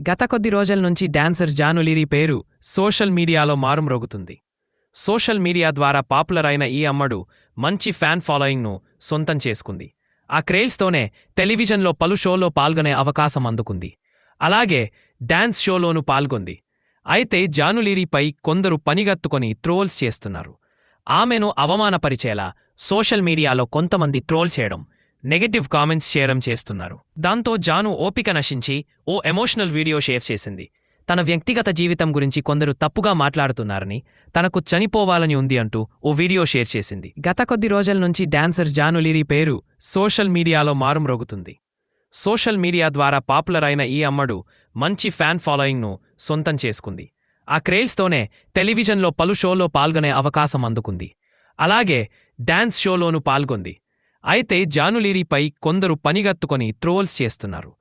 గత కొద్ది రోజుల నుంచి డాన్సర్ జాను లీరీ పేరు సోషల్ మీడియాలో మారుమ్రోగుతుంది. సోషల్ మీడియా ద్వారా పాపులర్ అయిన ఈ అమ్మడు మంచి ఫ్యాన్ ఫాలోయింగ్ను సొంతం చేసుకుంది. ఆ క్రేజ్తోనే టెలివిజన్లో పలు షోలో పాల్గొనే అవకాశం అందుకుంది. అలాగే డాన్స్ షోలోనూ పాల్గొంది. అయితే జాను లీరీపై కొందరు పనిగత్తుకొని ట్రోల్స్ చేస్తున్నారు. ఆమెను అవమానపరిచేలా సోషల్ మీడియాలో కొంతమంది ట్రోల్ చేయడం, నెగటివ్ కామెంట్స్ చేయడం చేస్తున్నారు. దాంతో జాను ఓపిక నశించి ఓ ఎమోషనల్ వీడియో షేర్ చేసింది. తన వ్యక్తిగత జీవితం గురించి కొందరు తప్పుగా మాట్లాడుతున్నారని, తనకు చనిపోవాలని ఉంది అంటూ ఓ వీడియో షేర్ చేసింది. గత కొద్ది రోజుల నుంచి డాన్సర్ జాను లీరీ పేరు సోషల్ మీడియాలో మారుమ్రోగుతుంది. సోషల్ మీడియా ద్వారా పాపులర్ అయిన ఈ అమ్మడు మంచి ఫ్యాన్ ఫాలోయింగ్ను సొంతం చేసుకుంది. ఆ క్రేజ్తోనే టెలివిజన్లో పలు షోలో పాల్గొనే అవకాశం అందుకుంది. అలాగే డాన్స్ షోలోనూ పాల్గొంది. అయితే జాను లీరీపై కొందరు పనిగత్తుకొని ట్రోల్స్ చేస్తున్నారు.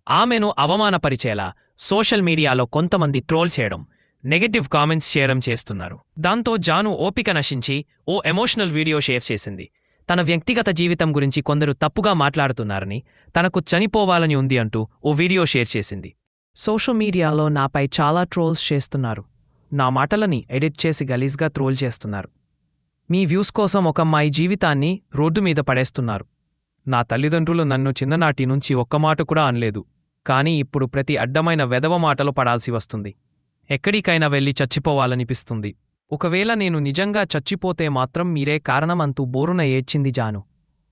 ఆమెను అవమానపరిచేలా సోషల్ మీడియాలో కొంతమంది ట్రోల్ చేయడం, నెగటివ్ కామెంట్స్ చేయడం చేస్తున్నారు. దాంతో జాను ఓపిక నశించి ఓ ఎమోషనల్ వీడియో షేర్ చేసింది. తన వ్యక్తిగత జీవితం గురించి కొందరు తప్పుగా మాట్లాడుతున్నారని, తనకు చనిపోవాలని ఉంది అంటూ ఓ వీడియో షేర్ చేసింది. సోషల్ మీడియాలో నాపై చాలా ట్రోల్స్ చేస్తున్నారు. నా మాటలని ఎడిట్ చేసి గలీజ్గా ట్రోల్ చేస్తున్నారు. మీ వ్యూస్ కోసం ఒక అమ్మాయి జీవితాన్ని రోడ్డు మీద పడేస్తున్నారు. నా తల్లిదండ్రులు నన్ను చిన్ననాటి నుంచి ఒక్క మాట కూడా అనలేదు. కానీ ఇప్పుడు ప్రతి అడ్డమైన వెధవ మాటలు పడాల్సి వస్తుంది. ఎక్కడికైనా వెళ్ళి చచ్చిపోవాలనిపిస్తుంది. ఒకవేళ నేను నిజంగా చచ్చిపోతే మాత్రం మీరే కారణమంటూ బోరున ఏడ్చింది జాను.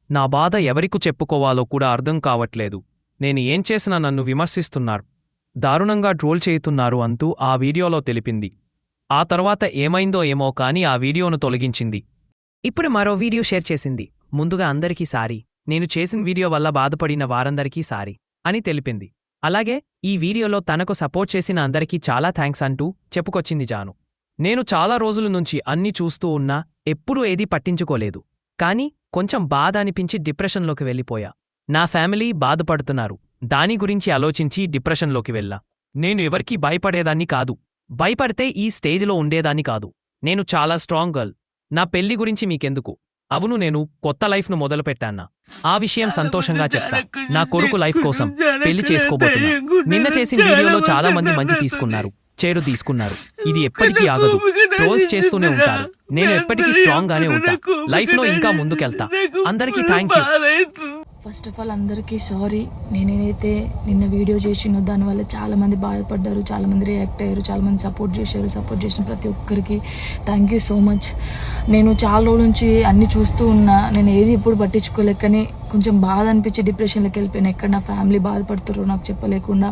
నా బాధ ఎవరికి చెప్పుకోవాలో కూడా అర్థం కావట్లేదు. నేను ఏం చేసినా నన్ను విమర్శిస్తున్నారు, దారుణంగా ట్రోల్ చేయుతున్నారు అంటూ ఆ వీడియోలో తెలిపింది. ఆ తర్వాత ఏమైందో ఏమో కానీ ఆ వీడియోను తొలగించింది. ఇప్పుడు మరో వీడియో షేర్ చేసింది. ముందుగా అందరికీ సారీ, నేను చేసిన వీడియో వల్ల బాధపడిన వారందరికీ సారీ అని తెలిపింది. అలాగే ఈ వీడియోలో తనకు సపోర్ట్ చేసిన అందరికీ చాలా థ్యాంక్స్ అంటూ చెప్పుకొచ్చింది జాను. నేను చాలా రోజుల నుంచి అన్ని చూస్తూ ఉన్నా ఎప్పుడూ ఏదీ పట్టించుకోలేదు. కానీ కొంచెం బాధ అనిపించి డిప్రెషన్లోకి వెళ్ళిపోయా. నా ఫ్యామిలీ బాధపడుతున్నారు, దాని గురించి ఆలోచించి డిప్రెషన్లోకి వెళ్ళా. నేను ఎవరికీ భయపడేదాన్ని కాదు. భయపడితే ఈ స్టేజ్లో ఉండేదాన్ని కాదు. నేను చాలా స్ట్రాంగ్ గర్ల్. నా పెళ్లి గురించి మీకెందుకు? అవును, నేను కొత్త లైఫ్ను మొదలుపెట్టాన్నా. ఆ విషయం సంతోషంగా చెప్తా. నా కొడుకు లైఫ్ కోసం పెళ్లి చేసుకోబోతున్నా. నిన్న చేసిన వీడియోలో చాలా మంది మంచి తీసుకున్నారు, చెడు తీసుకున్నారు. ఇది ఎప్పటికీ ఆగదు. ట్రోల్స్ చేస్తూనే ఉంటారు. నేను ఎప్పటికీ స్ట్రాంగ్ గానే ఉంటా. లైఫ్లో ఇంకా ముందుకెళ్తా. అందరికీ thank you. First of all అందరికీ సారీ. నేనేదైతే నిన్న వీడియో చేసినో దానివల్ల చాలామంది బాధపడ్డారు, చాలామంది రియాక్ట్ అయ్యారు, చాలామంది సపోర్ట్ చేశారు. సపోర్ట్ చేసిన ప్రతి ఒక్కరికి థ్యాంక్ యూ సో మచ్. నేను చాలా రోజుల నుంచి అన్నీ చూస్తూ ఉన్నా. నేను ఏది ఎప్పుడు పట్టించుకోలేక కానీ కొంచెం బాధ అనిపించి డిప్రెషన్లోకి వెళ్ళిపోయాను. ఎక్కడ నా ఫ్యామిలీ బాధపడుతారో నాకు చెప్పలేకుండా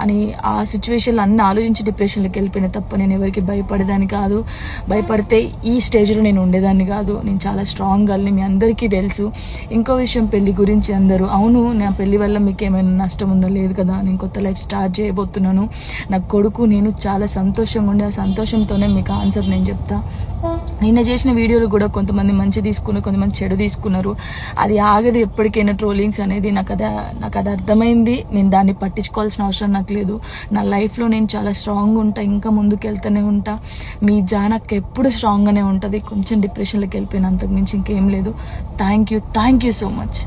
అని ఆ సిచ్యువేషన్లో అన్నీ ఆలోచించి డిప్రెషన్లోకి వెళ్ళిపోయినా తప్ప నేను ఎవరికి భయపడేదాన్ని కాదు. భయపడితే ఈ స్టేజ్లో నేను ఉండేదాన్ని కాదు. నేను చాలా స్ట్రాంగ్ గర్ల్ని, మీ అందరికీ తెలుసు. ఇంకో విషయం, పెళ్లి గురించి అందరూ అవును, నా పెళ్లి వల్ల మీకు ఏమైనా నష్టం ఉందో లేదు కదా. నేను కొత్త లైఫ్ స్టార్ట్ చేయబోతున్నాను. నా కొడుకు నేను చాలా సంతోషంగా ఉండే, ఆ సంతోషంతోనే మీకు ఆన్సర్ నేను చెప్తా. నిన్న చేసిన వీడియోలు కూడా కొంతమంది మంచి తీసుకున్నారు, కొంతమంది చెడు తీసుకున్నారు. అది ఆగదు ఎప్పటికైనా ట్రోలింగ్స్ అనేది. నాకు అది అర్థమైంది. నేను దాన్ని పట్టించుకోవాల్సిన అవసరం నాకు లేదు. నా లైఫ్లో నేను చాలా స్ట్రాంగ్ ఉంటా, ఇంకా ముందుకు వెళ్తూనే ఉంటా. మీ జానక్ ఎప్పుడు స్ట్రాంగ్గానే ఉంటుంది. కొంచెం డిప్రెషన్లోకి వెళ్ళిపోయిన, అంతకు మించి ఇంకేం లేదు. Thank you so much.